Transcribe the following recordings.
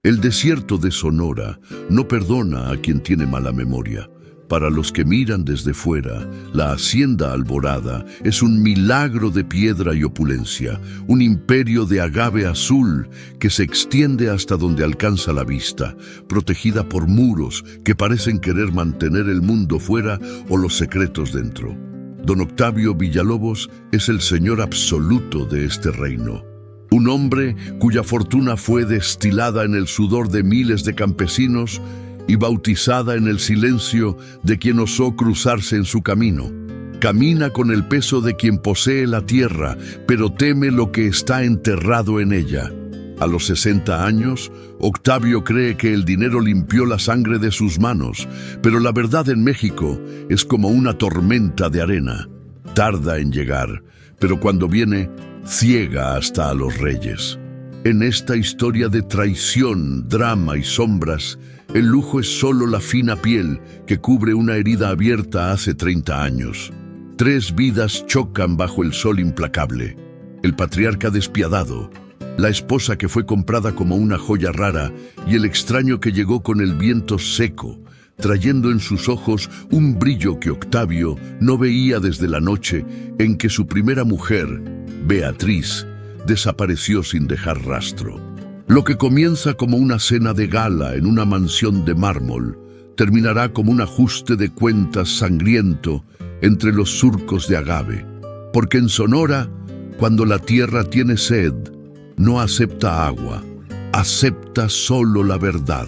El desierto de Sonora no perdona a quien tiene mala memoria. Para los que miran desde fuera, la hacienda Alborada es un milagro de piedra y opulencia, un imperio de agave azul que se extiende hasta donde alcanza la vista, protegida por muros que parecen querer mantener el mundo fuera o los secretos dentro. Don Octavio Villalobos es el señor absoluto de este reino. Un hombre cuya fortuna fue destilada en el sudor de miles de campesinos y bautizada en el silencio de quien osó cruzarse en su camino. Camina con el peso de quien posee la tierra, pero teme lo que está enterrado en ella. A los 60 años, Octavio cree que el dinero limpió la sangre de sus manos, pero la verdad en México es como una tormenta de arena. Tarda en llegar, pero cuando viene, ciega hasta a los reyes. En esta historia de traición, drama y sombras, el lujo es solo la fina piel que cubre una herida abierta hace 30 años. 3 vidas chocan bajo el sol implacable. El patriarca despiadado, la esposa que fue comprada como una joya rara y el extraño que llegó con el viento seco, trayendo en sus ojos un brillo que Octavio no veía desde la noche en que su primera mujer, Beatriz, desapareció sin dejar rastro. Lo que comienza como una cena de gala en una mansión de mármol, terminará como un ajuste de cuentas sangriento entre los surcos de agave. Porque en Sonora, cuando la tierra tiene sed, no acepta agua, acepta solo la verdad.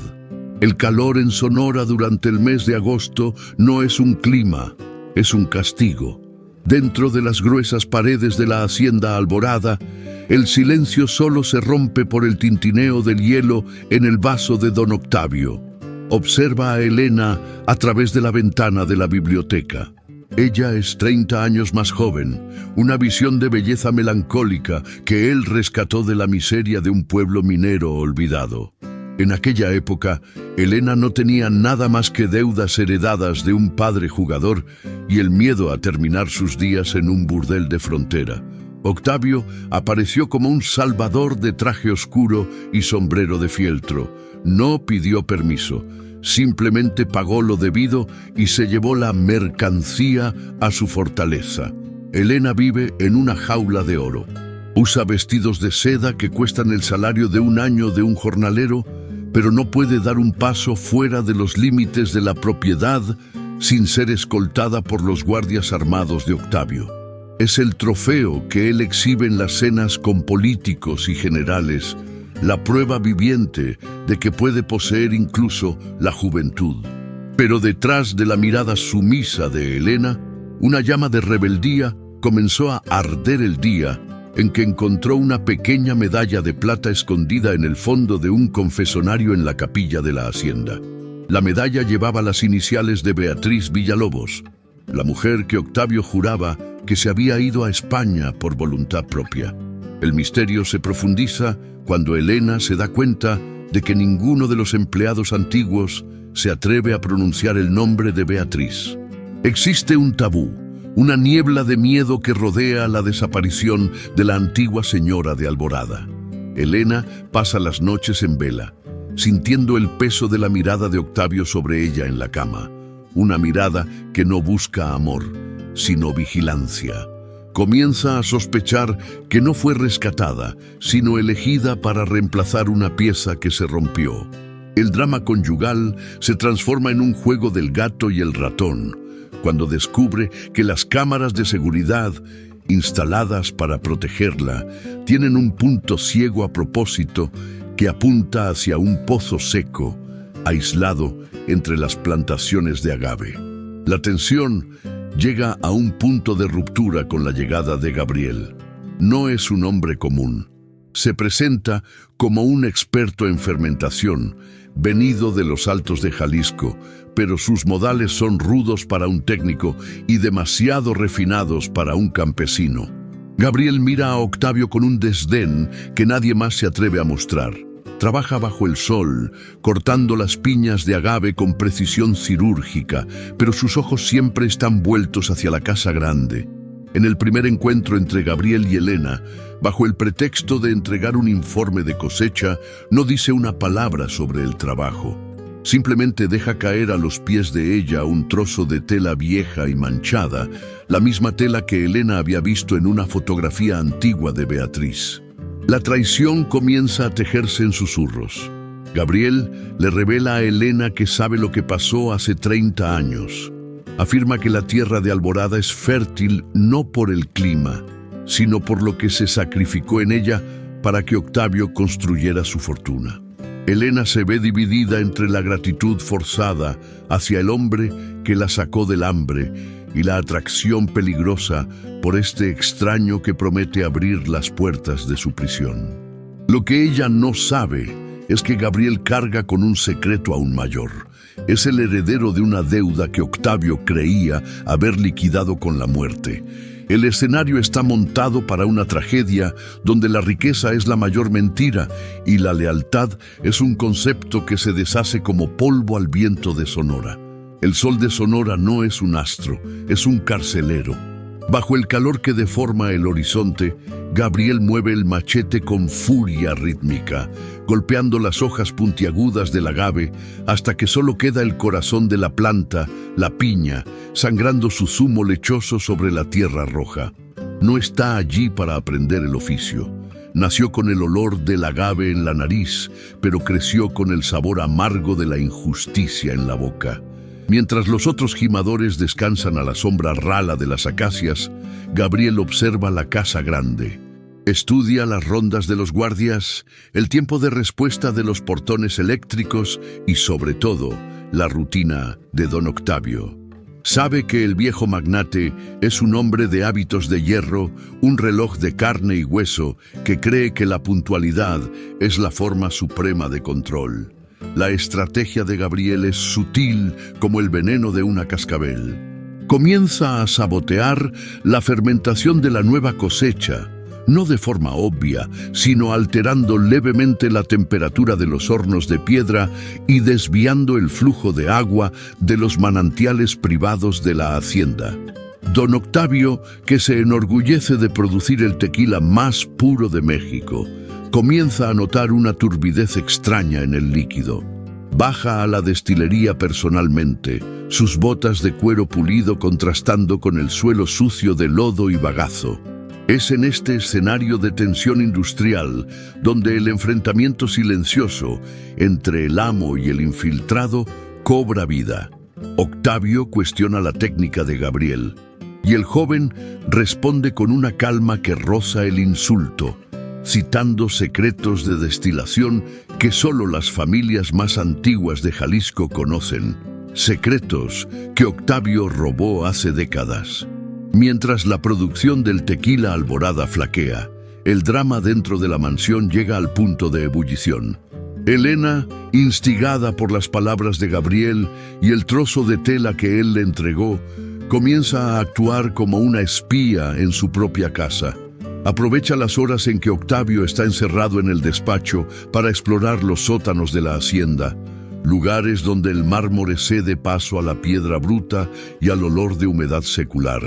El calor en Sonora durante el mes de agosto no es un clima, es un castigo. Dentro de las gruesas paredes de la hacienda Alborada, el silencio solo se rompe por el tintineo del hielo en el vaso de don Octavio. Observa a Elena a través de la ventana de la biblioteca. Ella es 30 años más joven, una visión de belleza melancólica que él rescató de la miseria de un pueblo minero olvidado. En aquella época, Elena no tenía nada más que deudas heredadas de un padre jugador y el miedo a terminar sus días en un burdel de frontera. Octavio apareció como un salvador de traje oscuro y sombrero de fieltro. No pidió permiso, simplemente pagó lo debido y se llevó la mercancía a su fortaleza. Elena vive en una jaula de oro. Usa vestidos de seda que cuestan el salario de un año de un jornalero, pero no puede dar un paso fuera de los límites de la propiedad sin ser escoltada por los guardias armados de Octavio. Es el trofeo que él exhibe en las cenas con políticos y generales, la prueba viviente de que puede poseer incluso la juventud. Pero detrás de la mirada sumisa de Elena, una llama de rebeldía comenzó a arder el día en que encontró una pequeña medalla de plata escondida en el fondo de un confesonario en la capilla de la hacienda. La medalla llevaba las iniciales de Beatriz Villalobos, la mujer que Octavio juraba que se había ido a España por voluntad propia. El misterio se profundiza cuando Elena se da cuenta de que ninguno de los empleados antiguos se atreve a pronunciar el nombre de Beatriz. Existe un tabú, una niebla de miedo que rodea la desaparición de la antigua señora de Alborada. Elena pasa las noches en vela, sintiendo el peso de la mirada de Octavio sobre ella en la cama. Una mirada que no busca amor, sino vigilancia. Comienza a sospechar que no fue rescatada, sino elegida para reemplazar una pieza que se rompió. El drama conyugal se transforma en un juego del gato y el ratón, cuando descubre que las cámaras de seguridad instaladas para protegerla tienen un punto ciego a propósito que apunta hacia un pozo seco, aislado entre las plantaciones de agave. La tensión llega a un punto de ruptura con la llegada de Gabriel. No es un hombre común. Se presenta como un experto en fermentación, venido de los Altos de Jalisco, pero sus modales son rudos para un técnico y demasiado refinados para un campesino. Gabriel mira a Octavio con un desdén que nadie más se atreve a mostrar. Trabaja bajo el sol, cortando las piñas de agave con precisión cirúrgica, pero sus ojos siempre están vueltos hacia la casa grande. En el primer encuentro entre Gabriel y Elena, bajo el pretexto de entregar un informe de cosecha, no dice una palabra sobre el trabajo. Simplemente deja caer a los pies de ella un trozo de tela vieja y manchada, la misma tela que Elena había visto en una fotografía antigua de Beatriz. La traición comienza a tejerse en susurros. Gabriel le revela a Elena que sabe lo que pasó hace 30 años. Afirma que la tierra de Alborada es fértil no por el clima, sino por lo que se sacrificó en ella para que Octavio construyera su fortuna. Elena se ve dividida entre la gratitud forzada hacia el hombre que la sacó del hambre y la atracción peligrosa por este extraño que promete abrir las puertas de su prisión. Lo que ella no sabe es que Gabriel carga con un secreto aún mayor. Es el heredero de una deuda que Octavio creía haber liquidado con la muerte. El escenario está montado para una tragedia donde la riqueza es la mayor mentira y la lealtad es un concepto que se deshace como polvo al viento de Sonora. El sol de Sonora no es un astro, es un carcelero. Bajo el calor que deforma el horizonte, Gabriel mueve el machete con furia rítmica, golpeando las hojas puntiagudas del agave hasta que solo queda el corazón de la planta, la piña, sangrando su zumo lechoso sobre la tierra roja. No está allí para aprender el oficio. Nació con el olor del agave en la nariz, pero creció con el sabor amargo de la injusticia en la boca. Mientras los otros gimadores descansan a la sombra rala de las acacias, Gabriel observa la casa grande. Estudia las rondas de los guardias, el tiempo de respuesta de los portones eléctricos y, sobre todo, la rutina de don Octavio. Sabe que el viejo magnate es un hombre de hábitos de hierro, un reloj de carne y hueso que cree que la puntualidad es la forma suprema de control. La estrategia de Gabriel es sutil como el veneno de una cascabel. Comienza a sabotear la fermentación de la nueva cosecha, no de forma obvia, sino alterando levemente la temperatura de los hornos de piedra y desviando el flujo de agua de los manantiales privados de la hacienda. Don Octavio, que se enorgullece de producir el tequila más puro de México, comienza a notar una turbidez extraña en el líquido. Baja a la destilería personalmente, sus botas de cuero pulido contrastando con el suelo sucio de lodo y bagazo. Es en este escenario de tensión industrial donde el enfrentamiento silencioso entre el amo y el infiltrado cobra vida. Octavio cuestiona la técnica de Gabriel y el joven responde con una calma que roza el insulto, citando secretos de destilación que solo las familias más antiguas de Jalisco conocen, secretos que Octavio robó hace décadas. Mientras la producción del tequila Alborada flaquea, el drama dentro de la mansión llega al punto de ebullición. Elena, instigada por las palabras de Gabriel y el trozo de tela que él le entregó, comienza a actuar como una espía en su propia casa. Aprovecha las horas en que Octavio está encerrado en el despacho para explorar los sótanos de la hacienda, lugares donde el mármol cede paso a la piedra bruta y al olor de humedad secular.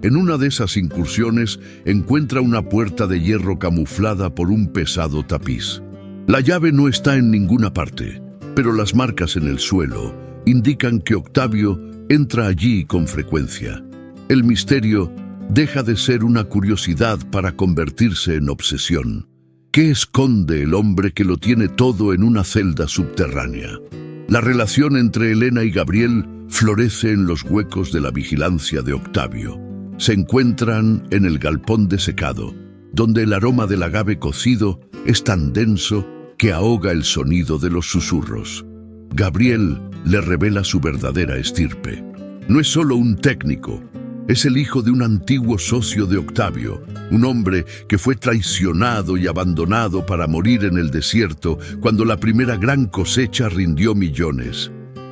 En una de esas incursiones encuentra una puerta de hierro camuflada por un pesado tapiz. La llave no está en ninguna parte, pero las marcas en el suelo indican que Octavio entra allí con frecuencia. El misterio deja de ser una curiosidad para convertirse en obsesión. ¿Qué esconde el hombre que lo tiene todo en una celda subterránea? La relación entre Elena y Gabriel florece en los huecos de la vigilancia de Octavio. Se encuentran en el galpón desecado, donde el aroma del agave cocido es tan denso que ahoga el sonido de los susurros. Gabriel le revela su verdadera estirpe. No es solo un técnico, es el hijo de un antiguo socio de Octavio, un hombre que fue traicionado y abandonado para morir en el desierto cuando la primera gran cosecha rindió millones.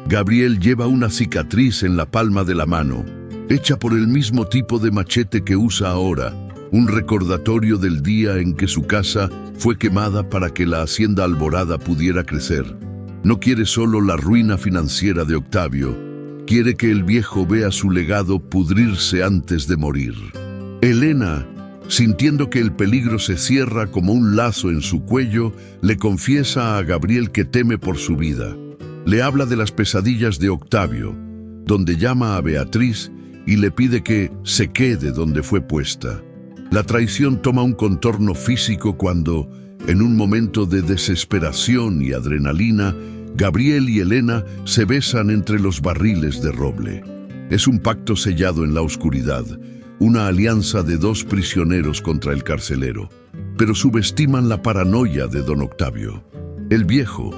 Gabriel lleva una cicatriz en la palma de la mano, hecha por el mismo tipo de machete que usa ahora, un recordatorio del día en que su casa fue quemada para que la hacienda Alborada pudiera crecer. No quiere solo la ruina financiera de Octavio, quiere que el viejo vea su legado pudrirse antes de morir. Elena, sintiendo que el peligro se cierra como un lazo en su cuello, le confiesa a Gabriel que teme por su vida. Le habla de las pesadillas de Octavio, donde llama a Beatriz y le pide que se quede donde fue puesta. La traición toma un contorno físico cuando, en un momento de desesperación y adrenalina, Gabriel y Elena se besan entre los barriles de roble. Es un pacto sellado en la oscuridad, una alianza de dos prisioneros contra el carcelero, pero subestiman la paranoia de don Octavio. El viejo,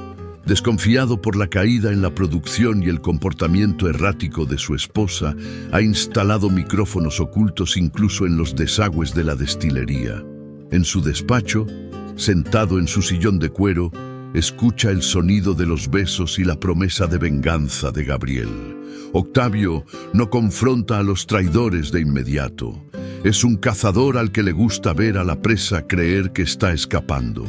desconfiado por la caída en la producción y el comportamiento errático de su esposa, ha instalado micrófonos ocultos incluso en los desagües de la destilería. En su despacho, sentado en su sillón de cuero, escucha el sonido de los besos y la promesa de venganza de Gabriel. Octavio no confronta a los traidores de inmediato. Es un cazador al que le gusta ver a la presa creer que está escapando.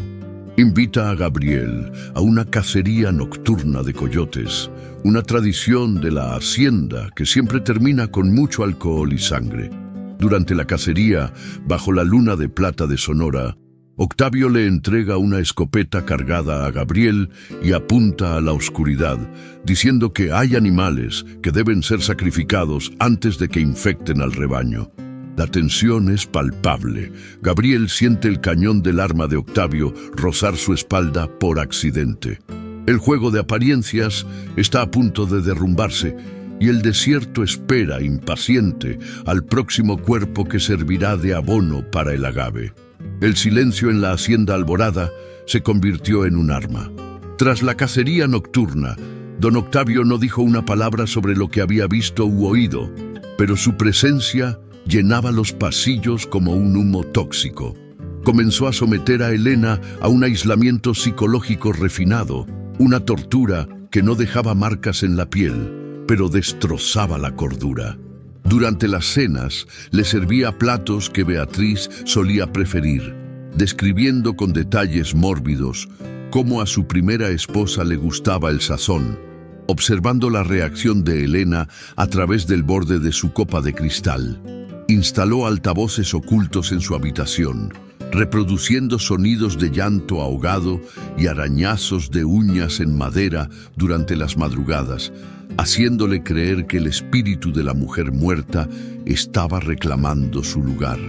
Invita a Gabriel a una cacería nocturna de coyotes, una tradición de la hacienda que siempre termina con mucho alcohol y sangre. Durante la cacería, bajo la luna de plata de Sonora, Octavio le entrega una escopeta cargada a Gabriel y apunta a la oscuridad, diciendo que hay animales que deben ser sacrificados antes de que infecten al rebaño. La tensión es palpable. Gabriel siente el cañón del arma de Octavio rozar su espalda por accidente. El juego de apariencias está a punto de derrumbarse y el desierto espera impaciente al próximo cuerpo que servirá de abono para el agave. El silencio en la hacienda Alborada se convirtió en un arma. Tras la cacería nocturna, don Octavio no dijo una palabra sobre lo que había visto u oído, pero su presencia llenaba los pasillos como un humo tóxico. Comenzó a someter a Elena a un aislamiento psicológico refinado, una tortura que no dejaba marcas en la piel, pero destrozaba la cordura. Durante las cenas le servía platos que Beatriz solía preferir, describiendo con detalles mórbidos cómo a su primera esposa le gustaba el sazón, observando la reacción de Elena a través del borde de su copa de cristal. Instaló altavoces ocultos en su habitación, reproduciendo sonidos de llanto ahogado y arañazos de uñas en madera durante las madrugadas, haciéndole creer que el espíritu de la mujer muerta estaba reclamando su lugar.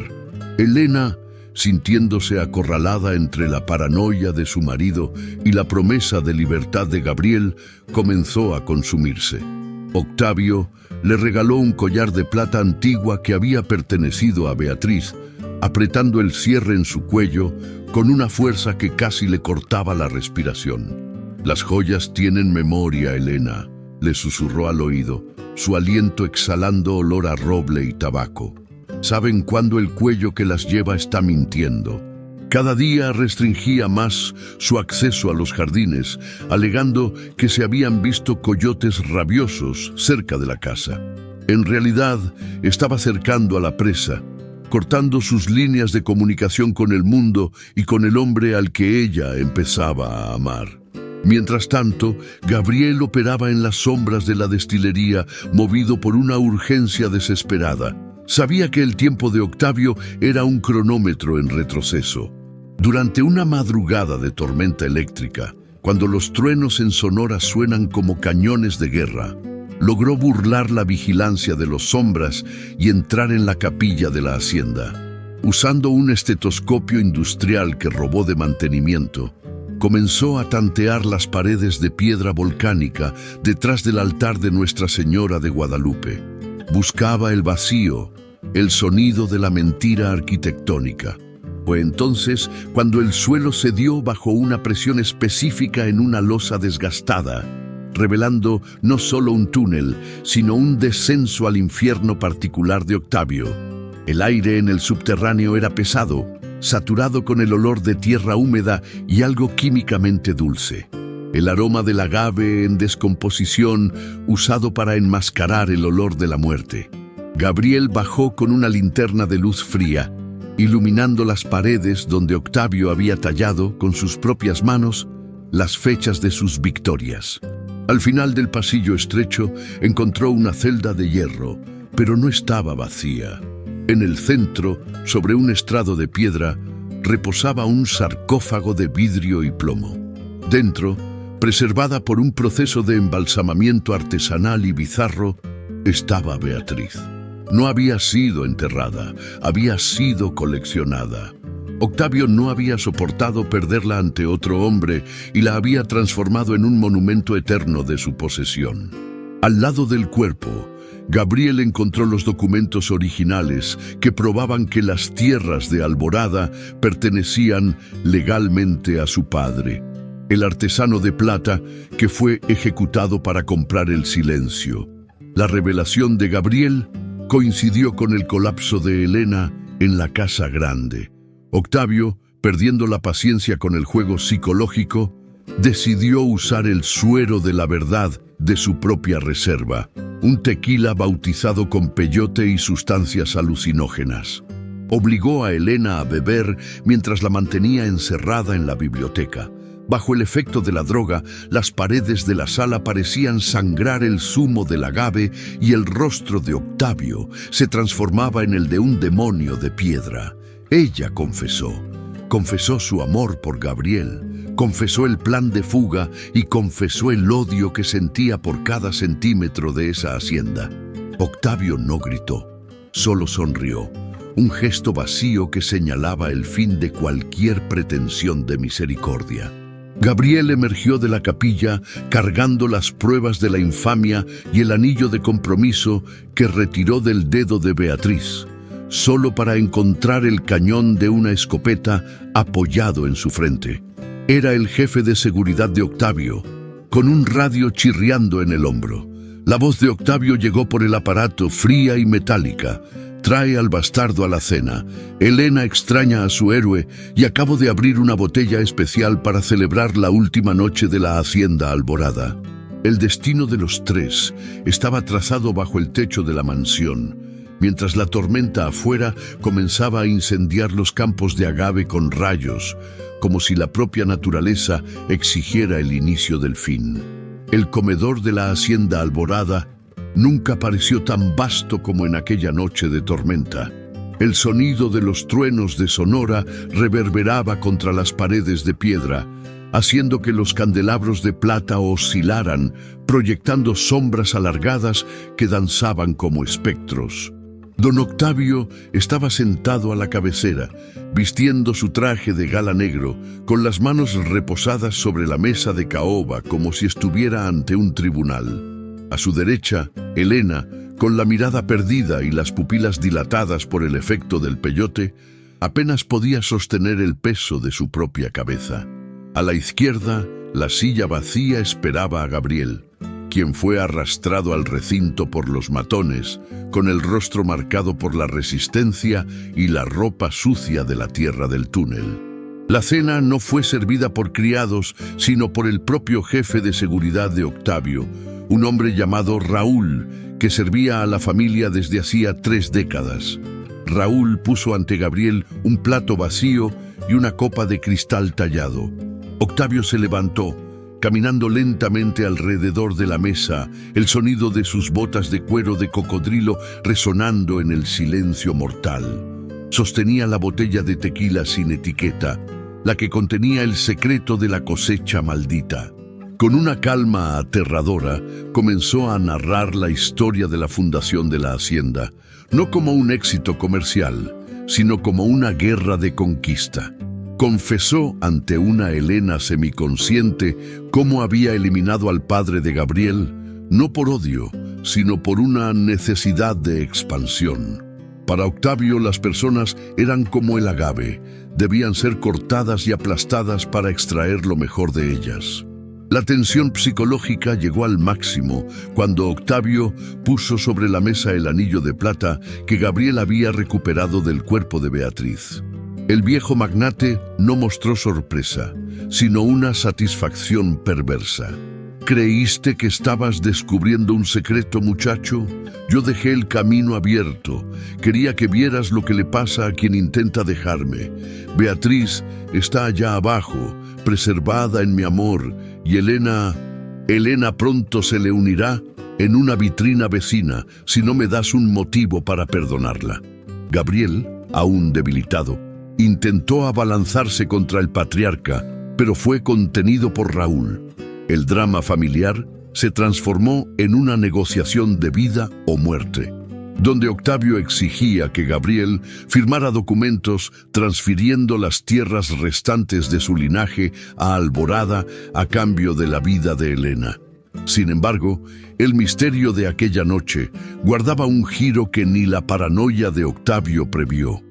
Elena, sintiéndose acorralada entre la paranoia de su marido y la promesa de libertad de Gabriel, comenzó a consumirse. Octavio le regaló un collar de plata antigua que había pertenecido a Beatriz, apretando el cierre en su cuello con una fuerza que casi le cortaba la respiración. «Las joyas tienen memoria, Elena», le susurró al oído, su aliento exhalando olor a roble y tabaco. «Saben cuándo el cuello que las lleva está mintiendo». Cada día restringía más su acceso a los jardines, alegando que se habían visto coyotes rabiosos cerca de la casa. En realidad, estaba cercando a la presa, cortando sus líneas de comunicación con el mundo y con el hombre al que ella empezaba a amar. Mientras tanto, Gabriel operaba en las sombras de la destilería, movido por una urgencia desesperada. Sabía que el tiempo de Octavio era un cronómetro en retroceso. Durante una madrugada de tormenta eléctrica, cuando los truenos en Sonora suenan como cañones de guerra, logró burlar la vigilancia de los sombras y entrar en la capilla de la hacienda. Usando un estetoscopio industrial que robó de mantenimiento, comenzó a tantear las paredes de piedra volcánica detrás del altar de Nuestra Señora de Guadalupe. Buscaba el vacío, el sonido de la mentira arquitectónica. Fue entonces cuando el suelo cedió bajo una presión específica en una losa desgastada, revelando no solo un túnel, sino un descenso al infierno particular de Octavio. El aire en el subterráneo era pesado, saturado con el olor de tierra húmeda y algo químicamente dulce. El aroma del agave en descomposición usado para enmascarar el olor de la muerte. Gabriel bajó con una linterna de luz fría, iluminando las paredes donde Octavio había tallado con sus propias manos las fechas de sus victorias. Al final del pasillo estrecho encontró una celda de hierro, pero no estaba vacía. En el centro, sobre un estrado de piedra, reposaba un sarcófago de vidrio y plomo. Dentro, preservada por un proceso de embalsamamiento artesanal y bizarro, estaba Beatriz. No había sido enterrada, había sido coleccionada. Octavio no había soportado perderla ante otro hombre y la había transformado en un monumento eterno de su posesión. Al lado del cuerpo, Gabriel encontró los documentos originales que probaban que las tierras de Alborada pertenecían legalmente a su padre, el artesano de plata que fue ejecutado para comprar el silencio. La revelación de Gabriel coincidió con el colapso de Elena en la Casa Grande. Octavio, perdiendo la paciencia con el juego psicológico, decidió usar el suero de la verdad de su propia reserva, un tequila bautizado con peyote y sustancias alucinógenas. Obligó a Elena a beber mientras la mantenía encerrada en la biblioteca. Bajo el efecto de la droga, las paredes de la sala parecían sangrar el zumo del agave y el rostro de Octavio se transformaba en el de un demonio de piedra. Ella confesó su amor por Gabriel, confesó el plan de fuga y confesó el odio que sentía por cada centímetro de esa hacienda. Octavio no gritó, solo sonrió, un gesto vacío que señalaba el fin de cualquier pretensión de misericordia. Gabriel emergió de la capilla cargando las pruebas de la infamia y el anillo de compromiso que retiró del dedo de Beatriz, solo para encontrar el cañón de una escopeta apoyado en su frente. Era el jefe de seguridad de Octavio, con un radio chirriando en el hombro. La voz de Octavio llegó por el aparato, fría y metálica. Trae al bastardo a la cena. Elena extraña a su héroe y acabo de abrir una botella especial para celebrar la última noche de la hacienda Alborada. El destino de los tres estaba trazado bajo el techo de la mansión, mientras la tormenta afuera comenzaba a incendiar los campos de agave con rayos, como si la propia naturaleza exigiera el inicio del fin. El comedor de la hacienda Alborada nunca pareció tan vasto como en aquella noche de tormenta. El sonido de los truenos de Sonora reverberaba contra las paredes de piedra, haciendo que los candelabros de plata oscilaran, proyectando sombras alargadas que danzaban como espectros. Don Octavio estaba sentado a la cabecera, vistiendo su traje de gala negro, con las manos reposadas sobre la mesa de caoba como si estuviera ante un tribunal. A su derecha, Elena, con la mirada perdida y las pupilas dilatadas por el efecto del peyote, apenas podía sostener el peso de su propia cabeza. A la izquierda, la silla vacía esperaba a Gabriel, quien fue arrastrado al recinto por los matones, con el rostro marcado por la resistencia y la ropa sucia de la tierra del túnel. La cena no fue servida por criados, sino por el propio jefe de seguridad de Octavio, un hombre llamado Raúl, que servía a la familia desde hacía 3 décadas. Raúl puso ante Gabriel un plato vacío y una copa de cristal tallado. Octavio se levantó, caminando lentamente alrededor de la mesa, el sonido de sus botas de cuero de cocodrilo resonando en el silencio mortal. Sostenía la botella de tequila sin etiqueta, la que contenía el secreto de la cosecha maldita. Con una calma aterradora, comenzó a narrar la historia de la fundación de la hacienda, no como un éxito comercial, sino como una guerra de conquista. Confesó ante una Elena semiconsciente cómo había eliminado al padre de Gabriel, no por odio, sino por una necesidad de expansión. Para Octavio, las personas eran como el agave, debían ser cortadas y aplastadas para extraer lo mejor de ellas. La tensión psicológica llegó al máximo cuando Octavio puso sobre la mesa el anillo de plata que Gabriel había recuperado del cuerpo de Beatriz. El viejo magnate no mostró sorpresa, sino una satisfacción perversa. ¿Creíste que estabas descubriendo un secreto, muchacho? Yo dejé el camino abierto. Quería que vieras lo que le pasa a quien intenta dejarme. Beatriz está allá abajo, preservada en mi amor, y Elena pronto se le unirá en una vitrina vecina si no me das un motivo para perdonarla. Gabriel, aún debilitado, intentó abalanzarse contra el patriarca, pero fue contenido por Raúl. El drama familiar se transformó en una negociación de vida o muerte, donde Octavio exigía que Gabriel firmara documentos transfiriendo las tierras restantes de su linaje a Alborada a cambio de la vida de Elena. Sin embargo, el misterio de aquella noche guardaba un giro que ni la paranoia de Octavio previó.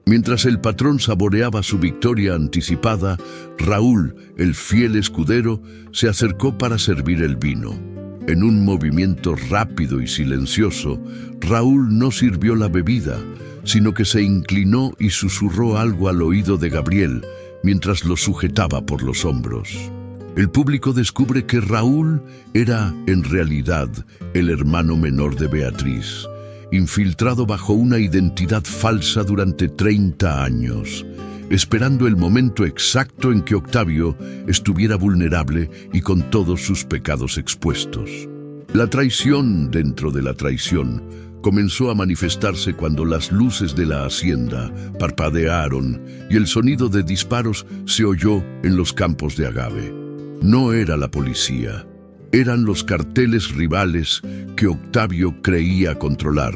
Mientras el patrón saboreaba su victoria anticipada, Raúl, el fiel escudero, se acercó para servir el vino. En un movimiento rápido y silencioso, Raúl no sirvió la bebida, sino que se inclinó y susurró algo al oído de Gabriel, mientras lo sujetaba por los hombros. El público descubre que Raúl era, en realidad, el hermano menor de Beatriz, infiltrado bajo una identidad falsa durante 30 años, esperando el momento exacto en que Octavio estuviera vulnerable y con todos sus pecados expuestos. La traición dentro de la traición comenzó a manifestarse cuando las luces de la hacienda parpadearon y el sonido de disparos se oyó en los campos de agave. No era la policía, eran los carteles rivales que Octavio creía controlar,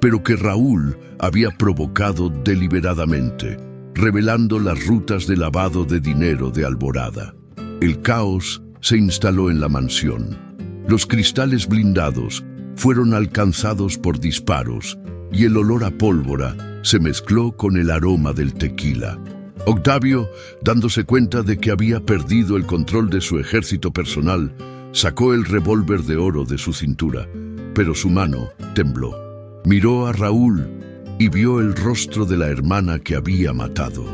pero que Raúl había provocado deliberadamente, revelando las rutas de lavado de dinero de Alborada. El caos se instaló en la mansión. Los cristales blindados fueron alcanzados por disparos y el olor a pólvora se mezcló con el aroma del tequila. Octavio, dándose cuenta de que había perdido el control de su ejército personal, sacó el revólver de oro de su cintura, pero su mano tembló. Miró a Raúl y vio el rostro de la hermana que había matado.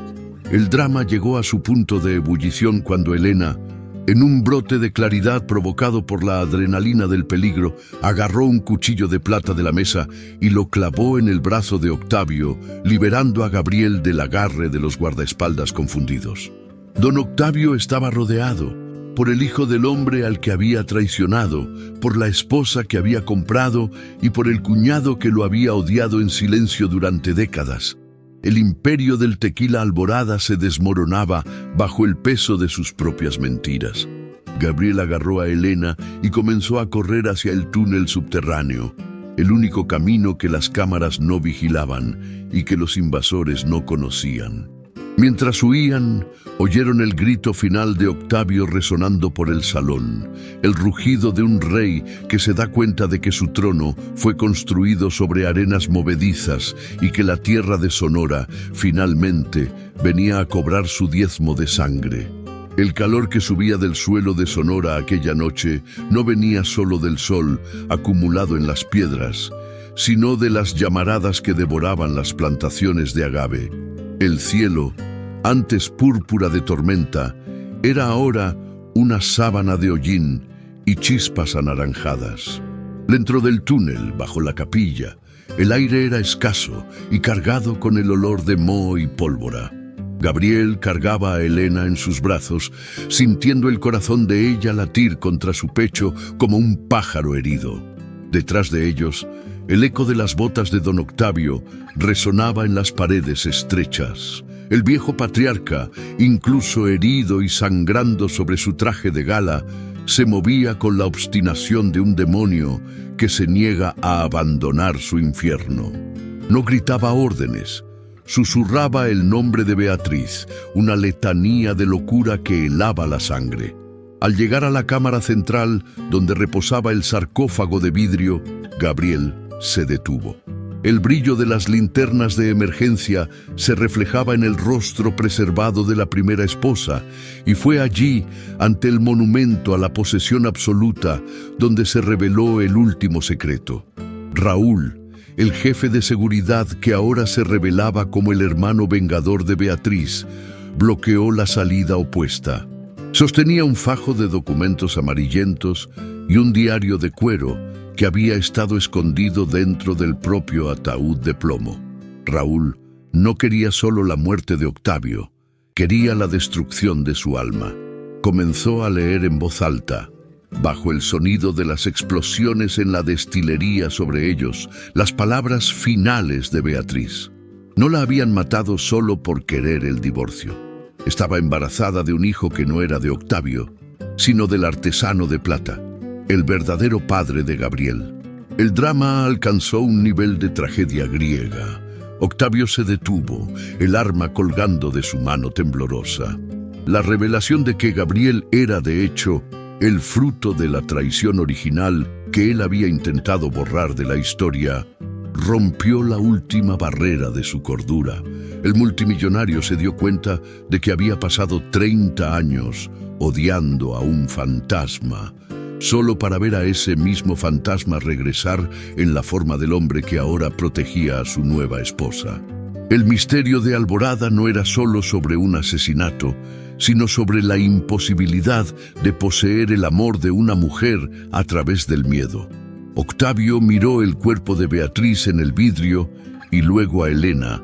El drama llegó a su punto de ebullición cuando Elena, en un brote de claridad provocado por la adrenalina del peligro, agarró un cuchillo de plata de la mesa y lo clavó en el brazo de Octavio, liberando a Gabriel del agarre de los guardaespaldas confundidos. Don Octavio estaba rodeado por el hijo del hombre al que había traicionado, por la esposa que había comprado y por el cuñado que lo había odiado en silencio durante décadas. El imperio del tequila Alborada se desmoronaba bajo el peso de sus propias mentiras. Gabriel agarró a Elena y comenzó a correr hacia el túnel subterráneo, el único camino que las cámaras no vigilaban y que los invasores no conocían. Mientras huían, oyeron el grito final de Octavio resonando por el salón, el rugido de un rey que se da cuenta de que su trono fue construido sobre arenas movedizas y que la tierra de Sonora finalmente venía a cobrar su diezmo de sangre. El calor que subía del suelo de Sonora aquella noche no venía solo del sol acumulado en las piedras, sino de las llamaradas que devoraban las plantaciones de agave. El cielo, antes púrpura de tormenta, era ahora una sábana de hollín y chispas anaranjadas. Dentro del túnel, bajo la capilla, el aire era escaso y cargado con el olor de moho y pólvora. Gabriel cargaba a Elena en sus brazos, sintiendo el corazón de ella latir contra su pecho como un pájaro herido. Detrás de ellos, el eco de las botas de don Octavio resonaba en las paredes estrechas. El viejo patriarca, incluso herido y sangrando sobre su traje de gala, se movía con la obstinación de un demonio que se niega a abandonar su infierno. No gritaba órdenes, susurraba el nombre de Beatriz, una letanía de locura que helaba la sangre. Al llegar a la cámara central, donde reposaba el sarcófago de vidrio, Gabriel se detuvo. El brillo de las linternas de emergencia se reflejaba en el rostro preservado de la primera esposa, y fue allí, ante el monumento a la posesión absoluta, donde se reveló el último secreto. Raúl, el jefe de seguridad que ahora se revelaba como el hermano vengador de Beatriz, bloqueó la salida opuesta. Sostenía un fajo de documentos amarillentos y un diario de cuero que había estado escondido dentro del propio ataúd de plomo. Raúl no quería solo la muerte de Octavio, quería la destrucción de su alma. Comenzó a leer en voz alta, bajo el sonido de las explosiones en la destilería sobre ellos, las palabras finales de Beatriz. No la habían matado solo por querer el divorcio. Estaba embarazada de un hijo que no era de Octavio, sino del artesano de plata, el verdadero padre de Gabriel. El drama alcanzó un nivel de tragedia griega. Octavio se detuvo, el arma colgando de su mano temblorosa. La revelación de que Gabriel era, de hecho, el fruto de la traición original que él había intentado borrar de la historia, rompió la última barrera de su cordura. El multimillonario se dio cuenta de que había pasado 30 años odiando a un fantasma, solo para ver a ese mismo fantasma regresar en la forma del hombre que ahora protegía a su nueva esposa. El misterio de Alborada no era solo sobre un asesinato, sino sobre la imposibilidad de poseer el amor de una mujer a través del miedo. Octavio miró el cuerpo de Beatriz en el vidrio y luego a Elena,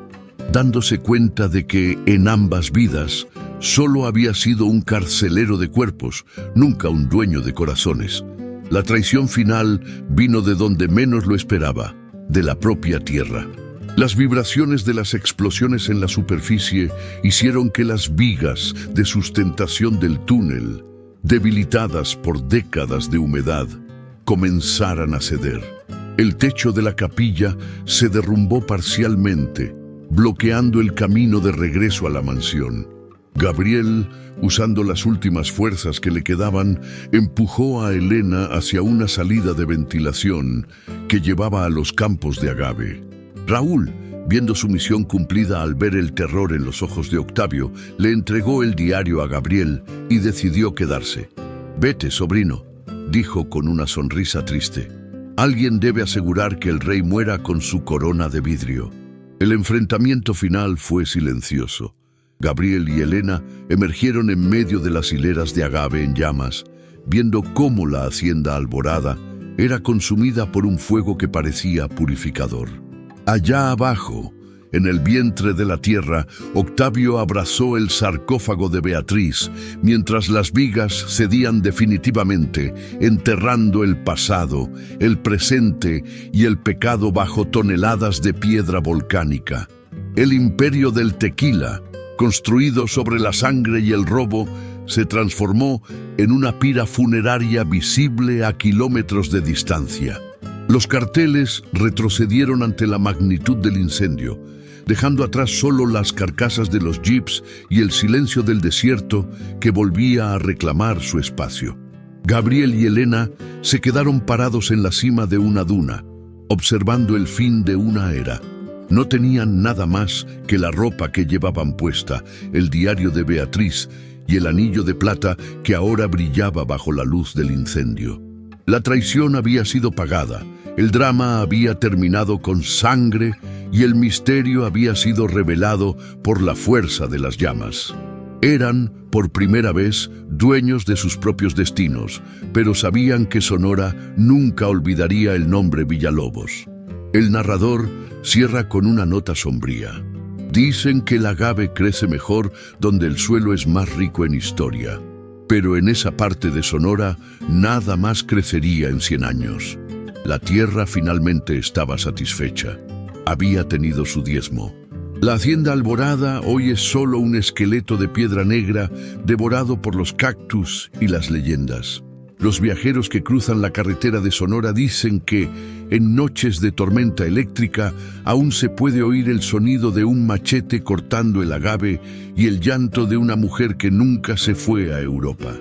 dándose cuenta de que en ambas vidas solo había sido un carcelero de cuerpos, nunca un dueño de corazones. La traición final vino de donde menos lo esperaba, de la propia tierra. Las vibraciones de las explosiones en la superficie hicieron que las vigas de sustentación del túnel, debilitadas por décadas de humedad, comenzaran a ceder. El techo de la capilla se derrumbó parcialmente, bloqueando el camino de regreso a la mansión. Gabriel, usando las últimas fuerzas que le quedaban, empujó a Elena hacia una salida de ventilación que llevaba a los campos de agave. Raúl, viendo su misión cumplida al ver el terror en los ojos de Octavio, le entregó el diario a Gabriel y decidió quedarse. «Vete, sobrino», dijo con una sonrisa triste. «Alguien debe asegurar que el rey muera con su corona de vidrio». El enfrentamiento final fue silencioso. Gabriel y Elena emergieron en medio de las hileras de agave en llamas, viendo cómo la hacienda Alborada era consumida por un fuego que parecía purificador. Allá abajo, en el vientre de la tierra, Octavio abrazó el sarcófago de Beatriz, mientras las vigas cedían definitivamente, enterrando el pasado, el presente y el pecado bajo toneladas de piedra volcánica. El imperio del tequila, construido sobre la sangre y el robo, se transformó en una pira funeraria visible a kilómetros de distancia. Los carteles retrocedieron ante la magnitud del incendio, dejando atrás solo las carcasas de los jeeps y el silencio del desierto que volvía a reclamar su espacio. Gabriel y Elena se quedaron parados en la cima de una duna, observando el fin de una era. No tenían nada más que la ropa que llevaban puesta, el diario de Beatriz y el anillo de plata que ahora brillaba bajo la luz del incendio. La traición había sido pagada, el drama había terminado con sangre y el misterio había sido revelado por la fuerza de las llamas. Eran, por primera vez, dueños de sus propios destinos, pero sabían que Sonora nunca olvidaría el nombre Villalobos. El narrador cierra con una nota sombría. Dicen que el agave crece mejor donde el suelo es más rico en historia, pero en esa parte de Sonora nada más crecería en 100 años. La tierra finalmente estaba satisfecha. Había tenido su diezmo. La hacienda Alborada hoy es solo un esqueleto de piedra negra devorado por los cactus y las leyendas. Los viajeros que cruzan la carretera de Sonora dicen que, en noches de tormenta eléctrica, aún se puede oír el sonido de un machete cortando el agave y el llanto de una mujer que nunca se fue a Europa.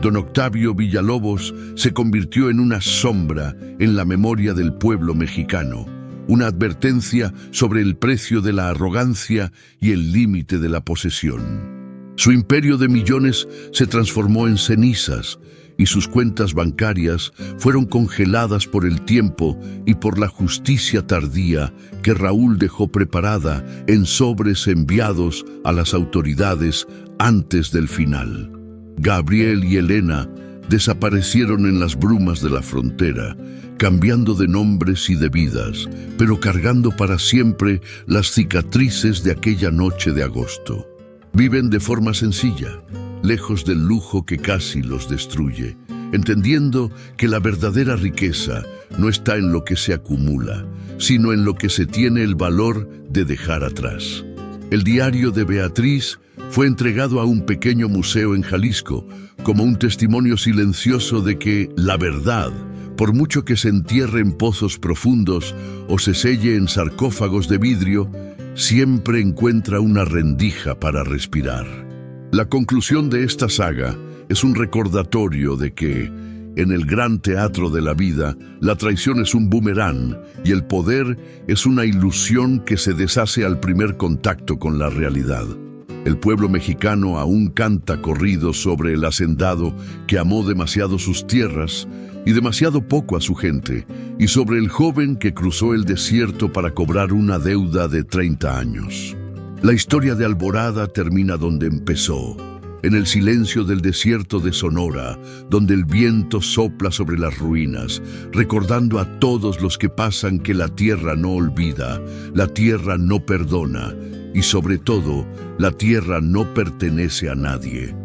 Don Octavio Villalobos se convirtió en una sombra en la memoria del pueblo mexicano, una advertencia sobre el precio de la arrogancia y el límite de la posesión. Su imperio de millones se transformó en cenizas y sus cuentas bancarias fueron congeladas por el tiempo y por la justicia tardía que Raúl dejó preparada en sobres enviados a las autoridades antes del final. Gabriel y Elena desaparecieron en las brumas de la frontera, cambiando de nombres y de vidas, pero cargando para siempre las cicatrices de aquella noche de agosto. Viven de forma sencilla, lejos del lujo que casi los destruye, entendiendo que la verdadera riqueza no está en lo que se acumula, sino en lo que se tiene el valor de dejar atrás. El diario de Beatriz fue entregado a un pequeño museo en Jalisco como un testimonio silencioso de que la verdad, por mucho que se entierre en pozos profundos o se selle en sarcófagos de vidrio, siempre encuentra una rendija para respirar. La conclusión de esta saga es un recordatorio de que, en el gran teatro de la vida, la traición es un boomerang y el poder es una ilusión que se deshace al primer contacto con la realidad. El pueblo mexicano aún canta corridos sobre el hacendado que amó demasiado sus tierras y demasiado poco a su gente, y sobre el joven que cruzó el desierto para cobrar una deuda de 30 años. La historia de Alborada termina donde empezó, en el silencio del desierto de Sonora, donde el viento sopla sobre las ruinas, recordando a todos los que pasan que la tierra no olvida, la tierra no perdona, y sobre todo, la tierra no pertenece a nadie.